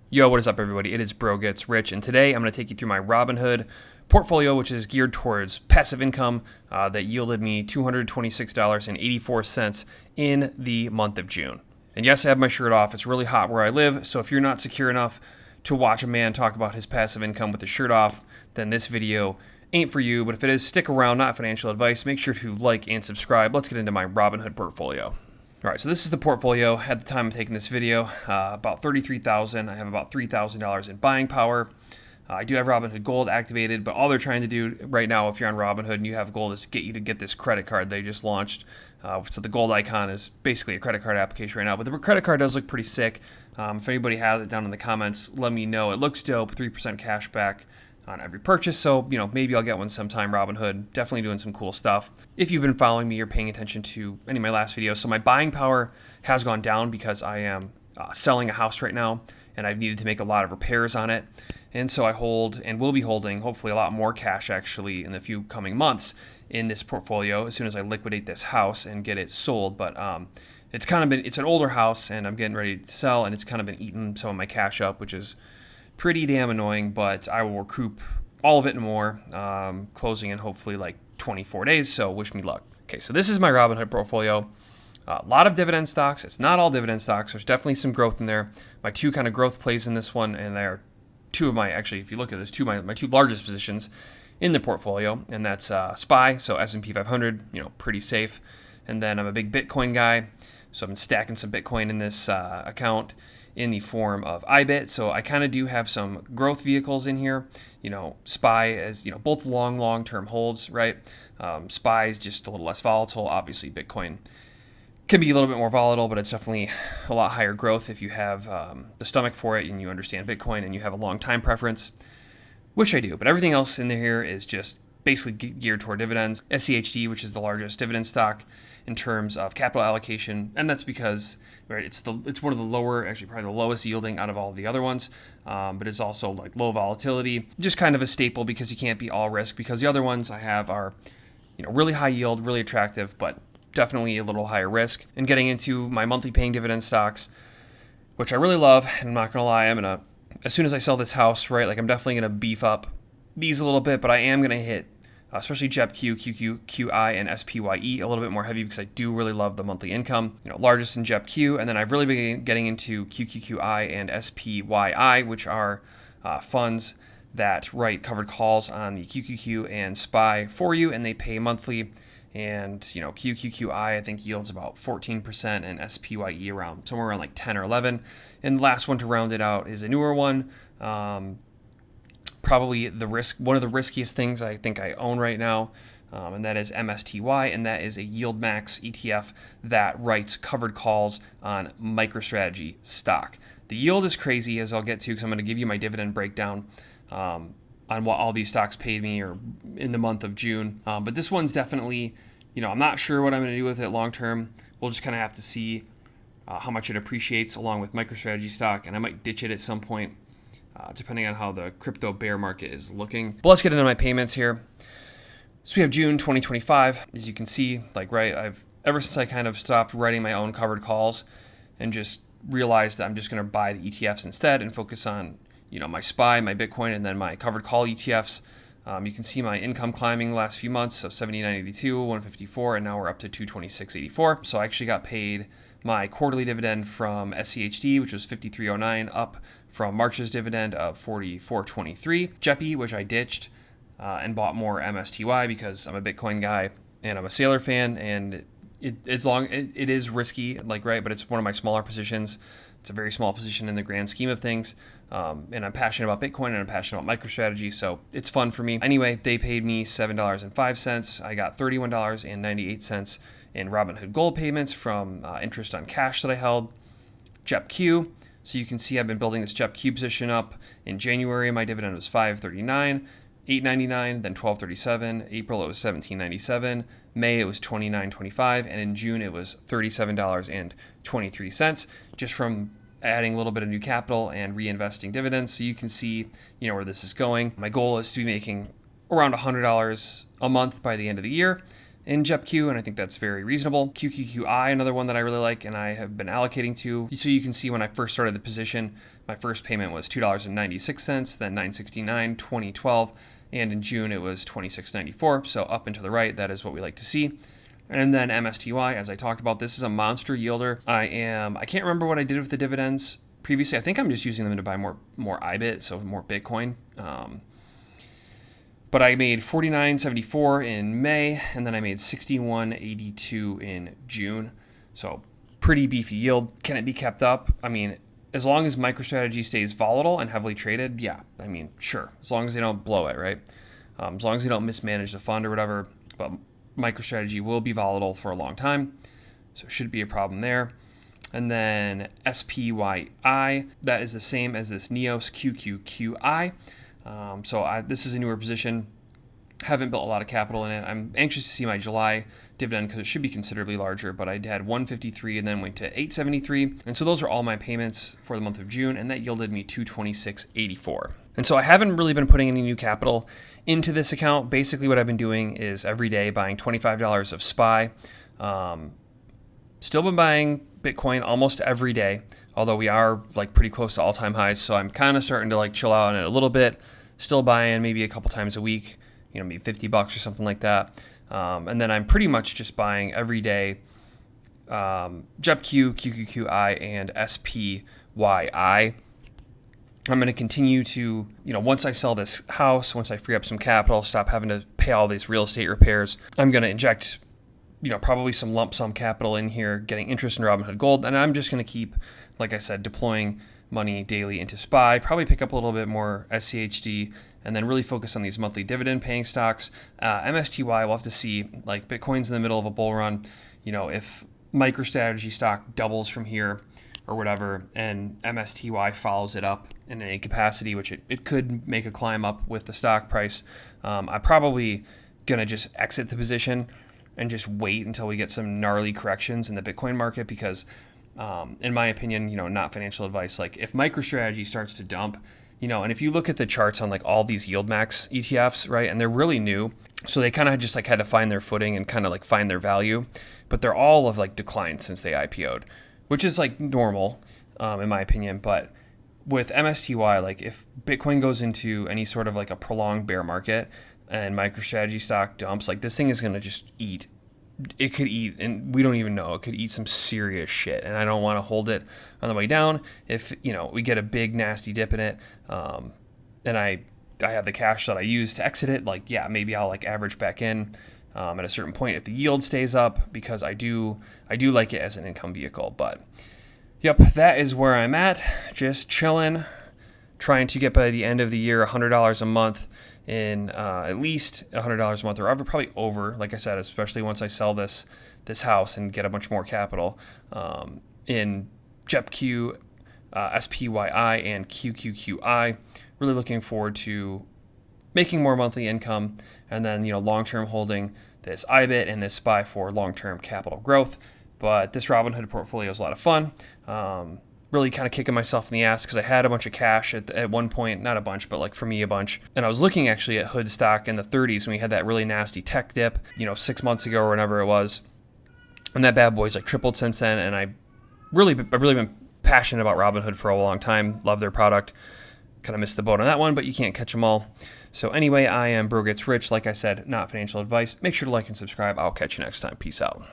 Yo, what is up, everybody? It is Bro Gets Rich, and today I'm going to take you through my Robinhood portfolio, which is geared towards passive income that yielded me $226.84 in the month of June. And yes, I have my shirt off. It's really hot where I live, so if you're not secure enough to watch a man talk about his passive income with his shirt off, then this video ain't for you. But if it is, stick around, not financial advice. Make sure to like and subscribe. Let's get into my Robinhood portfolio. All right, so this is the portfolio at the time of taking this video, about $33,000. I have about $3,000 in buying power. I do have Robinhood Gold activated, but all they're trying to do right now, if you're on Robinhood and you have Gold, is get you to get this credit card they just launched. So the Gold icon is basically a credit card application right now, but the credit card does look pretty sick. If anybody has it, down in the comments, let me know. It looks dope, 3% cash back on every purchase, so maybe I'll get one sometime. Robinhood definitely doing some cool stuff. If you've been following me or paying attention to any of my last videos, so my buying power has gone down because I am selling a house right now, and I've needed to make a lot of repairs on it, and so I hold and will be holding hopefully a lot more cash actually in the few coming months in this portfolio as soon as I liquidate this house and get it sold. But it's an older house, and I'm getting ready to sell, and it's kind of been eating some of my cash up, which is pretty damn annoying, but I will recoup all of it and more, closing in hopefully like 24 days, so wish me luck. Okay, so this is my Robinhood portfolio. A lot of dividend stocks. It's not all dividend stocks. There's definitely some growth in there. My two kind of growth plays in this one, and they are two of my, actually, if you look at this, my two largest positions in the portfolio, and that's SPY, so S&P 500, pretty safe. And then I'm a big Bitcoin guy, so I've been stacking some Bitcoin in this account in the form of IBIT. So I kind of do have some growth vehicles in here. SPY as, both long-term holds, right? SPY is just a little less volatile. Obviously, Bitcoin can be a little bit more volatile, but it's definitely a lot higher growth if you have the stomach for it and you understand Bitcoin and you have a long time preference, which I do. But everything else in here is just basically geared toward dividends. SCHD, which is the largest dividend stock in terms of capital allocation, and that's because it's one of the lower, actually probably the lowest yielding out of all of the other ones, but it's also like low volatility, just kind of a staple because you can't be all risk, because the other ones I have are really high yield, really attractive, but definitely a little higher risk. And getting into my monthly paying dividend stocks, which I really love, and I'm not gonna lie, as soon as I sell this house, right, like I'm definitely gonna beef up these a little bit, but I am gonna hit especially JEPQ, QQQI, and SPYE a little bit more heavy because I do really love the monthly income. Largest in JEPQ, and then I've really been getting into QQQI and SPYI, which are funds that write covered calls on the QQQ and SPY for you, and they pay monthly. And QQQI I think yields about 14%, and SPYE around somewhere around like 10 or 11. And the last one to round it out is a newer one. Probably one of the riskiest things I think I own right now, and that is MSTY, and that is a yield max ETF that writes covered calls on MicroStrategy stock. The yield is crazy, as I'll get to, because I'm going to give you my dividend breakdown on what all these stocks paid me or in the month of June. But this one's definitely, I'm not sure what I'm going to do with it long term. We'll just kind of have to see how much it appreciates along with MicroStrategy stock, and I might ditch it at some point, depending on how the crypto bear market is looking. But let's get into my payments here. So we have June 2025. As you can see, ever since I kind of stopped writing my own covered calls and just realized that I'm just going to buy the ETFs instead and focus on, my SPY, my Bitcoin, and then my covered call ETFs. You can see my income climbing the last few months, so 79.82, 154, and now we're up to 226.84. So I actually got paid my quarterly dividend from SCHD, which was 53.09, up from March's dividend of 44.23. JEPI, which I ditched and bought more MSTY because I'm a Bitcoin guy and I'm a Sailor fan, and it is risky, right, but it's one of my smaller positions. It's a very small position in the grand scheme of things, and I'm passionate about Bitcoin and I'm passionate about MicroStrategy, so it's fun for me. Anyway, they paid me $7.05. I got $31.98 in Robinhood Gold payments from interest on cash that I held. JEPQ, so you can see I've been building this JEPQ position up. In January, my dividend was $5.39, $8.99, then $12.37. April, it was $17.97. May, it was $29.25, and in June, it was $37.23, just from adding a little bit of new capital and reinvesting dividends. So you can see, where this is going. My goal is to be making around $100 a month by the end of the year in JEPQ, and I think that's very reasonable. QQQI, another one that I really like and I have been allocating to. So you can see when I first started the position, My first payment was $2.96, then $9.69, 2012, and in June it was $26.94. So up and to the right, that is what we like to see. And then MSTY, as I talked about, this is a monster yielder. I can't remember what I did with the dividends previously. I think I'm just using them to buy more IBIT, so more Bitcoin. But I made $49.74 in May, and then I made $61.82 in June. So pretty beefy yield. Can it be kept up? I mean, as long as MicroStrategy stays volatile and heavily traded, yeah, I mean, sure. As long as they don't blow it, right? As long as they don't mismanage the fund or whatever. But MicroStrategy will be volatile for a long time, so it should be a problem there. And then SPYI, that is the same as this NEOS QQQI. This is a newer position. Haven't built a lot of capital in it. I'm anxious to see my July dividend because it should be considerably larger, but I had 153 and then went to 873. And so those are all my payments for the month of June, and that yielded me 226.84. And so I haven't really been putting any new capital into this account. Basically what I've been doing is every day buying $25 of SPY. Still been buying Bitcoin almost every day, although we are like pretty close to all-time highs. So I'm kind of starting to like chill out on it a little bit. Still buying maybe a couple times a week, maybe $50 or something like that. And then I'm pretty much just buying every day JEPQ, QQQI, and SPYI. I'm going to continue to, once I sell this house, once I free up some capital, stop having to pay all these real estate repairs, I'm going to inject, probably some lump sum capital in here, getting interest in Robinhood Gold. And I'm just going to keep, like I said, deploying money daily into SPY, probably pick up a little bit more SCHD, and then really focus on these monthly dividend paying stocks. MSTY, we'll have to see, like Bitcoin's in the middle of a bull run. If MicroStrategy stock doubles from here or whatever, and MSTY follows it up in any capacity, which it could make a climb up with the stock price, I'm probably going to just exit the position and just wait until we get some gnarly corrections in the Bitcoin market because, in my opinion, not financial advice, like if MicroStrategy starts to dump, and if you look at the charts on like all these yield max ETFs, right, and they're really new, so they kind of just like had to find their footing and kind of like find their value, but they're all of like declined since they IPO'd, which is like normal, in my opinion. But with MSTY, like if Bitcoin goes into any sort of like a prolonged bear market and MicroStrategy stock dumps, like this thing is going to just eat. It could eat, and we don't even know, it could eat some serious shit. And I don't want to hold it on the way down. If, we get a big nasty dip in it, and I have the cash that I use to exit it, like, yeah, maybe I'll like average back in at a certain point if the yield stays up, because I do like it as an income vehicle. But yep, that is where I'm at, just chilling, trying to get by the end of the year $100 a month in at least $100 a month, or probably over, like I said, especially once I sell this house and get a bunch more capital in JEPQ, SPYI, and QQQI. Really looking forward to making more monthly income, and then long-term holding this IBIT and this SPY for long-term capital growth. But this Robinhood portfolio is a lot of fun. Really kind of kicking myself in the ass because I had a bunch of cash at one point, not a bunch, but like for me a bunch. And I was looking actually at Hood stock in the 30s when we had that really nasty tech dip, 6 months ago or whenever it was. And that bad boy's like tripled since then. And I've really been passionate about Robinhood for a long time. Love their product. Kind of missed the boat on that one, but you can't catch them all. So anyway, I am Bro Gets Rich. Like I said, not financial advice. Make sure to like and subscribe. I'll catch you next time. Peace out.